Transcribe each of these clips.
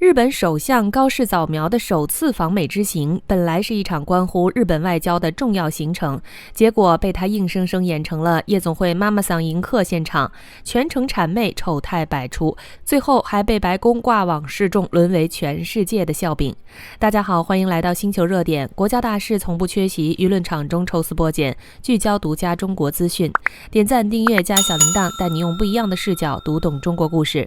日本首相高市早苗的首次访美之行，本来是一场关乎日本外交的重要行程，结果被他硬生生演成了夜总会妈妈桑迎客现场，全程谄媚，丑态百出，最后还被白宫挂网示众，沦为全世界的笑柄。大家好，欢迎来到星球热点，国家大事从不缺席，舆论场中抽丝剥茧，聚焦独家中国资讯。点赞、订阅加小铃铛，带你用不一样的视角读懂中国故事。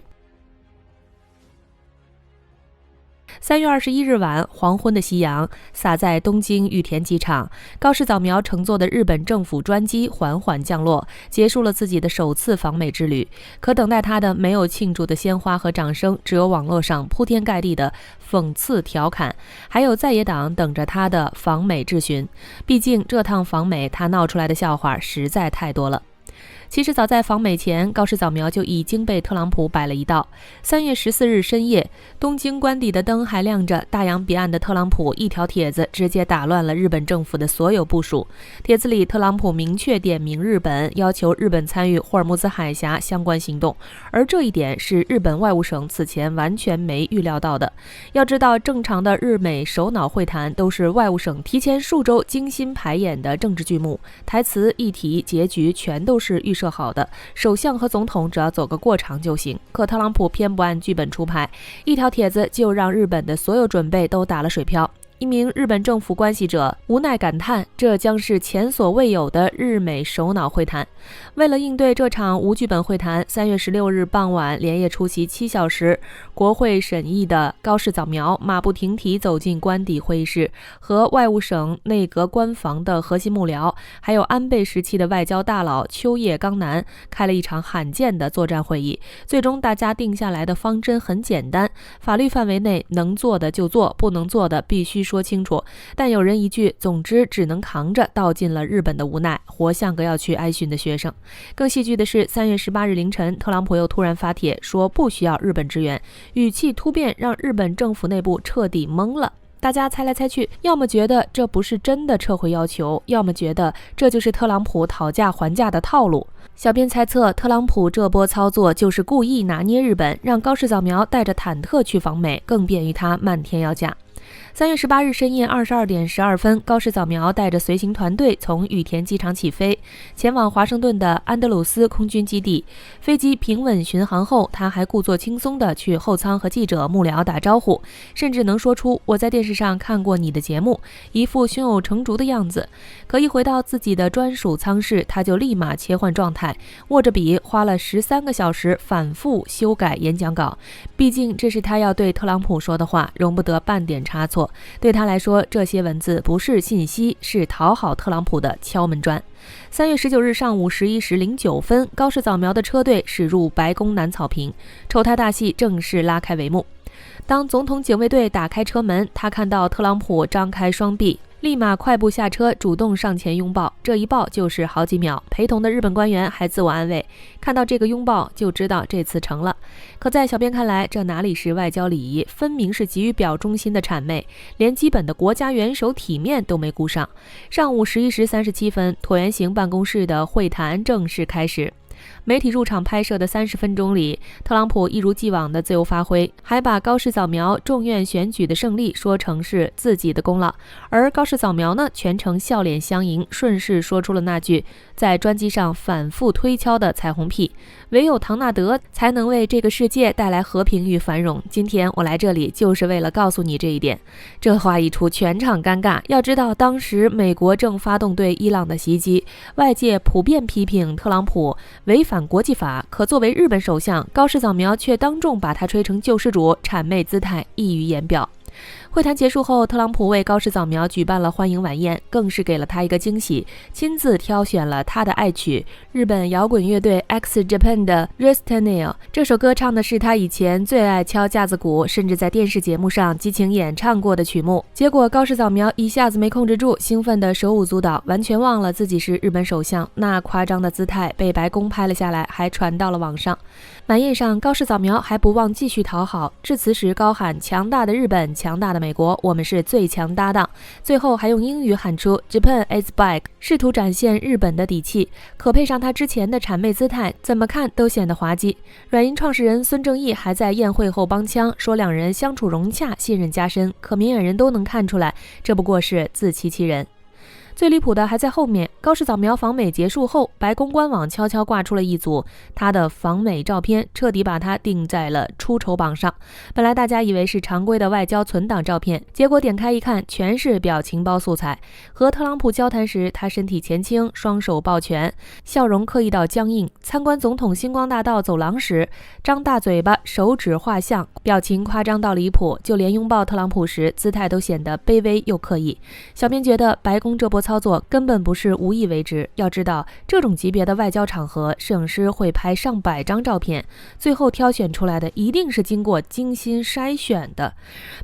3月21日晚，黄昏的夕阳洒在东京羽田机场，高市早苗乘坐的日本政府专机缓缓降落，结束了自己的首次访美之旅。可等待他的没有庆祝的鲜花和掌声，只有网络上铺天盖地的讽刺调侃，还有在野党等着他的访美质询。毕竟这趟访美他闹出来的笑话实在太多了。其实早在访美前，高市早苗就已经被特朗普摆了一道。3月14日深夜，东京官邸的灯还亮着，大洋彼岸的特朗普一条帖子直接打乱了日本政府的所有部署。帖子里，特朗普明确点名日本，要求日本参与霍尔木兹海峡相关行动，而这一点是日本外务省此前完全没预料到的。要知道，正常的日美首脑会谈都是外务省提前数周精心排演的政治剧目，台词、议题、结局全都是预设好的，首相和总统只要走个过场就行。可特朗普偏不按剧本出牌，一条帖子就让日本的所有准备都打了水漂。一名日本政府关系者无奈感叹，这将是前所未有的日美首脑会谈。为了应对这场无剧本会谈，3月16日傍晚连夜出席7小时国会审议的高市早苗马不停蹄走进官邸会议室，和外务省内阁官房的核心幕僚，还有安倍时期的外交大佬秋叶刚男开了一场罕见的作战会议。最终大家定下来的方针很简单，法律范围内能做的就做，不能做的必须说清楚。但有人一句总之只能扛着，道尽了日本的无奈，活像个要去挨训的学生。更戏剧的是，3月18日凌晨，特朗普又突然发帖说不需要日本支援，语气突变，让日本政府内部彻底懵了。大家猜来猜去，要么觉得这不是真的撤回要求，要么觉得这就是特朗普讨价还价的套路。小编猜测，特朗普这波操作就是故意拿捏日本，让高市早苗带着坦克去访美，更便于他漫天要价。3月18日深夜22点12分，高市早苗带着随行团队从羽田机场起飞，前往华盛顿的安德鲁斯空军基地。飞机平稳巡航后，他还故作轻松地去后舱和记者幕僚打招呼，甚至能说出我在电视上看过你的节目，一副胸有成竹的样子。可一回到自己的专属舱室，他就立马切换状态，握着笔花了13个小时反复修改演讲稿。毕竟这是他要对特朗普说的话，容不得半点差错。对他来说，这些文字不是信息，是讨好特朗普的敲门砖。3月19日上午11时09分，高市早苗的车队驶入白宫南草坪，丑态大戏正式拉开帷幕。当总统警卫队打开车门，他看到特朗普张开双臂，立马快步下车，主动上前拥抱。这一抱就是好几秒，陪同的日本官员还自我安慰，看到这个拥抱就知道这次成了。可在小编看来，这哪里是外交礼仪，分明是急于表忠心的谄媚，连基本的国家元首体面都没顾上。上午11时37分，椭圆形办公室的会谈正式开始。媒体入场拍摄的30分钟里，特朗普一如既往的自由发挥，还把高市早苗众院选举的胜利说成是自己的功劳。而高市早苗呢，全程笑脸相迎，顺势说出了那句在专机上反复推敲的彩虹屁：唯有唐纳德才能为这个世界带来和平与繁荣。今天我来这里就是为了告诉你这一点。这话一出，全场尴尬。要知道，当时美国正发动对伊朗的袭击，外界普遍批评特朗普违反国际法，可作为日本首相，高市早苗却当众把他吹成救世主，谄媚姿态溢于言表。会谈结束后，特朗普为高市早苗举办了欢迎晚宴，更是给了他一个惊喜，亲自挑选了他的爱曲日本摇滚乐队 X Japan 的 Restaniel。 这首歌唱的是他以前最爱敲架子鼓，甚至在电视节目上激情演唱过的曲目。结果高市早苗一下子没控制住，兴奋的手舞足蹈，完全忘了自己是日本首相，那夸张的姿态被白宫拍了下来，还传到了网上。晚宴上，高市早苗还不忘继续讨好，致辞时高喊强大的日本，强大的美国，我们是最强搭档。最后还用英语喊出 Japan is back， 试图展现日本的底气。可配上他之前的谄媚姿态，怎么看都显得滑稽。软银创始人孙正义还在宴会后帮腔，说两人相处融洽，信任加深。可明眼人都能看出来，这不过是自欺欺人。最离谱的还在后面，高市早苗访美结束后，白宫官网悄悄挂出了一组他的访美照片，彻底把他定在了出丑榜上。本来大家以为是常规的外交存档照片，结果点开一看，全是表情包素材。和特朗普交谈时，他身体前倾，双手抱拳，笑容刻意到僵硬；参观总统星光大道走廊时，张大嘴巴，手指画像，表情夸张到离谱。就连拥抱特朗普时，姿态都显得卑微又刻意。小编觉得白宫这波操作根本不是无意为之，要知道这种级别的外交场合，摄影师会拍上百张照片，最后挑选出来的一定是经过精心筛选的。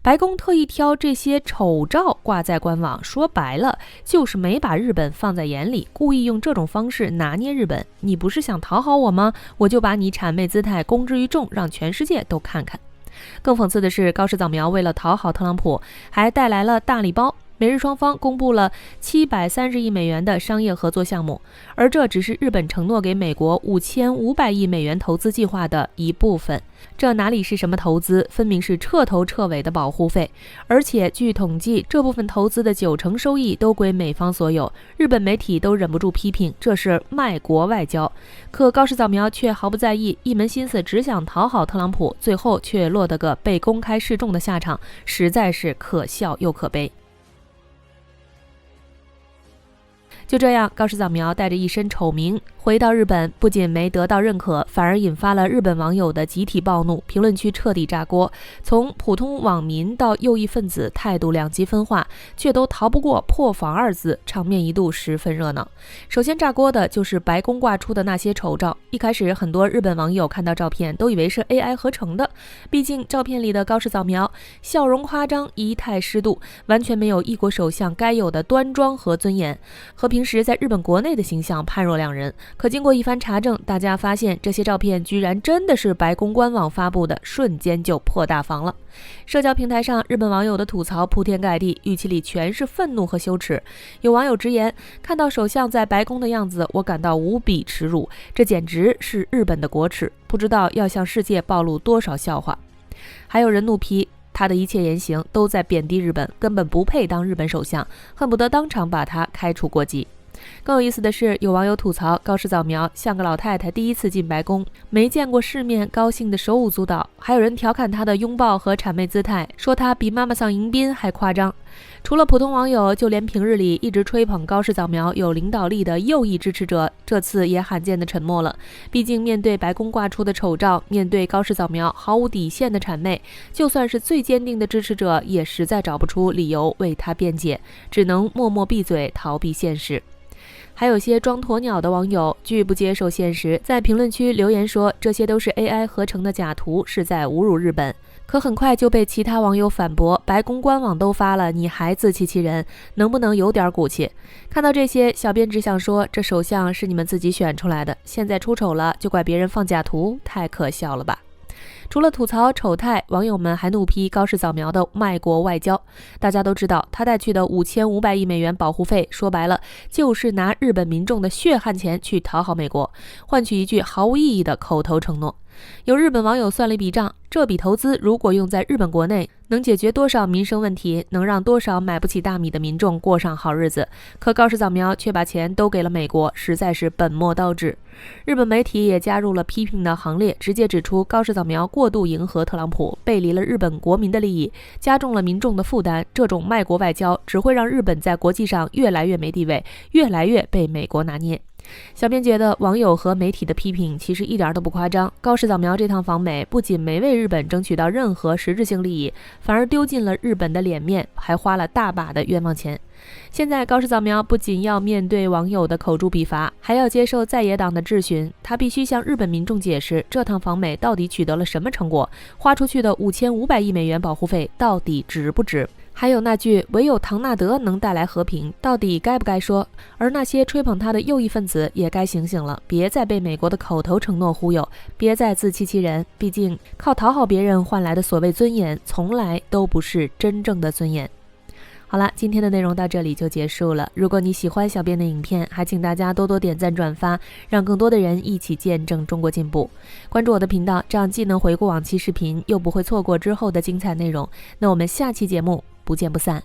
白宫特意挑这些丑照挂在官网，说白了就是没把日本放在眼里，故意用这种方式拿捏日本。你不是想讨好我吗？我就把你谄媚姿态公之于众，让全世界都看看。更讽刺的是，高市早苗为了讨好特朗普，还带来了大礼包。美日双方公布了730亿美元的商业合作项目，而这只是日本承诺给美国5500亿美元投资计划的一部分。这哪里是什么投资，分明是彻头彻尾的保护费。而且据统计，这部分投资的90%收益都归美方所有。日本媒体都忍不住批评，这是卖国外交。可高市早苗却毫不在意，一门心思只想讨好特朗普，最后却落得个被公开示众的下场，实在是可笑又可悲。就这样，高市早苗带着一身丑名回到日本，不仅没得到认可，反而引发了日本网友的集体暴怒，评论区彻底炸锅。从普通网民到右翼分子，态度两极分化，却都逃不过破防二字，场面一度十分热闹。首先炸锅的就是白宫挂出的那些丑照。一开始很多日本网友看到照片都以为是 AI 合成的，毕竟照片里的高市早苗笑容夸张，仪态适度，完全没有一国首相该有的端庄和尊严，和平时在日本国内的形象判若两人。可经过一番查证，大家发现这些照片居然真的是白宫官网发布的，瞬间就破大防了。社交平台上，日本网友的吐槽铺天盖地，语气里全是愤怒和羞耻。有网友直言，看到首相在白宫的样子，我感到无比耻辱，这简直是日本的国耻，不知道要向世界暴露多少笑话。还有人怒批他的一切言行都在贬低日本，根本不配当日本首相，恨不得当场把他开除国籍。更有意思的是，有网友吐槽高市早苗像个老太太第一次进白宫，没见过世面，高兴的手舞足蹈。还有人调侃他的拥抱和谄媚姿态，说他比妈妈桑迎宾还夸张。除了普通网友，就连平日里一直吹捧高市早苗有领导力的右翼支持者，这次也罕见的沉默了。毕竟面对白宫挂出的丑照，面对高市早苗毫无底线的谄媚，就算是最坚定的支持者，也实在找不出理由为他辩解，只能默默闭嘴，逃避现实。还有些装鸵鸟的网友拒不接受现实，在评论区留言说这些都是 AI 合成的假图，是在侮辱日本。可很快就被其他网友反驳，白宫官网都发了，你还自欺欺人，能不能有点骨气？看到这些，小编只想说，这首相是你们自己选出来的，现在出丑了就怪别人放假图，太可笑了吧。除了吐槽丑态，网友们还怒批高市早苗的卖国外交。大家都知道，他带去的5500亿美元保护费，说白了就是拿日本民众的血汗钱去讨好美国，换取一句毫无意义的口头承诺。有日本网友算了一笔账，这笔投资如果用在日本国内，能解决多少民生问题，能让多少买不起大米的民众过上好日子。可高市早苗却把钱都给了美国，实在是本末倒置。日本媒体也加入了批评的行列，直接指出高市早苗过度迎合特朗普，背离了日本国民的利益，加重了民众的负担。这种卖国外交只会让日本在国际上越来越没地位，越来越被美国拿捏。小编觉得网友和媒体的批评其实一点都不夸张。高市早苗这趟访美不仅没为日本争取到任何实质性利益，反而丢尽了日本的脸面，还花了大把的冤枉钱。现在高市早苗不仅要面对网友的口诛笔伐，还要接受在野党的质询。他必须向日本民众解释，这趟访美到底取得了什么成果，花出去的5500亿美元保护费到底值不值。还有那句唯有唐纳德能带来和平，到底该不该说？而那些吹捧他的右翼分子也该醒醒了，别再被美国的口头承诺忽悠，别再自欺欺人。毕竟靠讨好别人换来的所谓尊严，从来都不是真正的尊严。好了，今天的内容到这里就结束了。如果你喜欢小编的影片，还请大家多多点赞转发，让更多的人一起见证中国进步。关注我的频道，这样既能回顾往期视频，又不会错过之后的精彩内容。那我们下期节目不见不散。